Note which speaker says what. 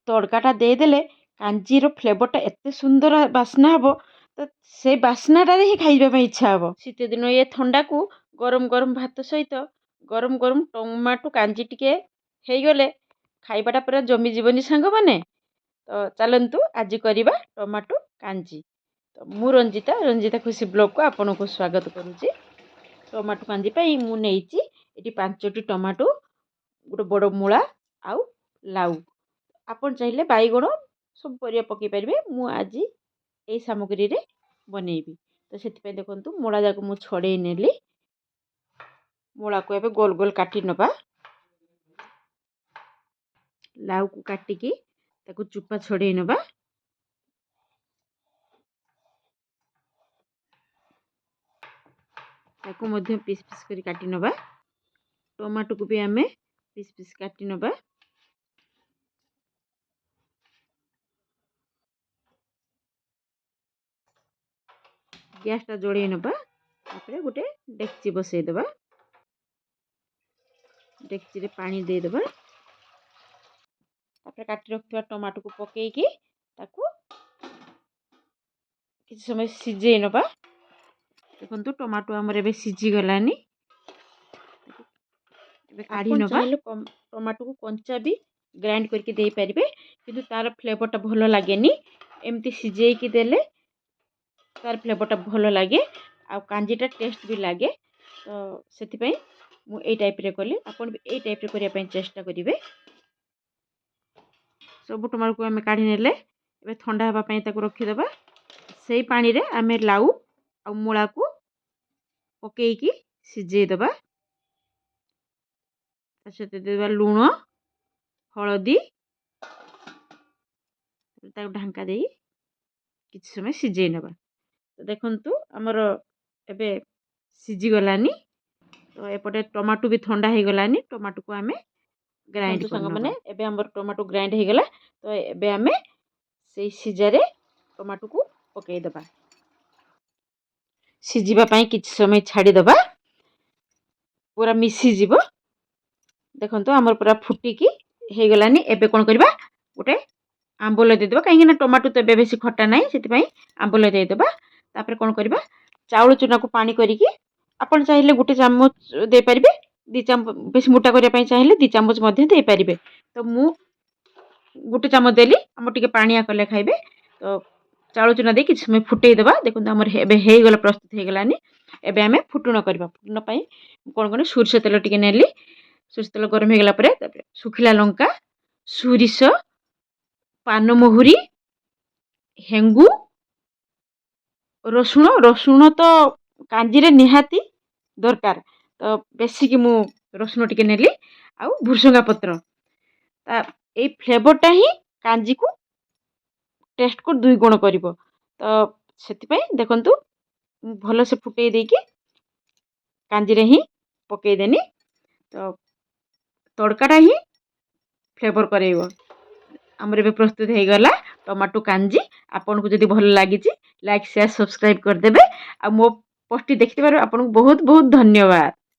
Speaker 1: तड़काटा देदेले कांजीर फ्लेवरटा एत सुंदर बास्ना हम तो से बास्नाटारे ही खाइबा इच्छा हम। शीत दिन ये थंडा को गरम गरम भात सहित गरम गरम टमाटो कांजी टिके गले खाइबाटा पूरा जमी जीवनी सांग माने। तो चलतु आज करवा टमाटो कांजी। तो मु रंजिता खुशी ब्लॉग को आपन को स्वागत करुच्ची। टमाटो कांजी पाई मु नेइची एटी 5टी टमाटो गोटे बड़ मूला आउ लाउ आपन चाहिए बैगण सब परिया पकई पारे। मु आज यही सामग्री रे बनैबी। तो से देखु मूला जाक मु छड़े नेली। मूला को एबे गोल गोल काटी नबा। लाउ को काटिकी ताकू चुपा छड़े नबा। ताकू मध्य पीस पीस करी काटी नबा। टमाटो को भी आमे पीस पीस काटी नबा। गैस टा जोड़े नबा। तापरे गोटे डेक्ची बसई दबा। डेक्ची रे पानी दे दबा। तापरे काटी रखथिबा टमाटो को पकेईकी ताकू किछ समय सिझेई नबा। देखंतु टमाटो हमर एबे सिझी गलानी। एबे काढी नबा। टमाटो को कंचा भी ग्राइंड करके दे पारिबे किंतु तार फ्लेवरटा भलो लागेनी। एमती सिझेई की देले तार फ्लेवरटा भलो लागे आ कांजीटा टेस्ट भी लागे। तो सेति पई मु ए टाइप रे कली। आपन भी ए टाइप रे करिया पई चेष्टा करिवे। सब टमाटो को हमें काढ़ी नेले एबे ठंडा हवा पई ताको रखी दबा। सेही पानी रे हमें लाउ आ मूला को पकेई की सिझेई दबा। तासते देबा लूण हळदी ताको ढांका देई किछ समय सिझेई नबा। तो देखंतु हमर एबे सिझी गलानी। तो एपटे टमाटो भी ठंडा हो गलानी। टमाटो को हमें ग्राइंड संग माने एबे हमर टमाटो ग्राइंड हो गला। तो एबे हमें से सिझारे टमाटो को पकेई दबा। सिझिबा पई किछ समय छाडी दबा। पूरा मिसी जीवो। देखंतु हमर पूरा फुटी की हे गलानी। एबे कोन करबा गोटे आंबुल दे देबा। काहे कि ना टमाटो तो एबे बेसी खट्टा नाही सेति पई आंबुल दे देबा। तापर कोन करबा चाउल चूना को पानी करिकी आपन चाहिले गोटे चम्मच दे पारिबे। 2 चम्मच बेसी मोटा करिया पई चाहिले 2 चम्मच मध्ये दे पारिबे। तो मु गोटे चम्मच देली। हम टिके पानिया कले खाइबे। तो चाउल चूना दे किछ समय फुटेई दबा। देखंतु हमर एबे हे गला प्रस्तुत हे गलानी। एबे हमें फुटुण करबा। फुटुण पई कोन कोन सुरस तेल टिके नेली। सुरस तेल गरम हे गला परे तापर सुखिला लंका सुरिस पान मोहुरी हेंगु रसुण तो कांजी रे निहाती दरकार। तो बेसी की मु रसुण टिके नेली आ भुरसंगा पत्र ता ए फ्लेवरटा ही कांजी को टेस्ट को 2 गुण करिवो। तो सेति पई देखंतु भलो से फुटेई देकी कांजी रे ही पकेई देनी। तो तड़काटा ही फ्लेवर करेइबो। हमर एबे प्रस्तुत हे गला टमाटो कांजी। आपन को जदी भलो लागी लाइक शेयर सब्सक्राइब कर देबे। आ मो पोस्ट देखिबार आपन को बहुत बहुत धन्यवाद।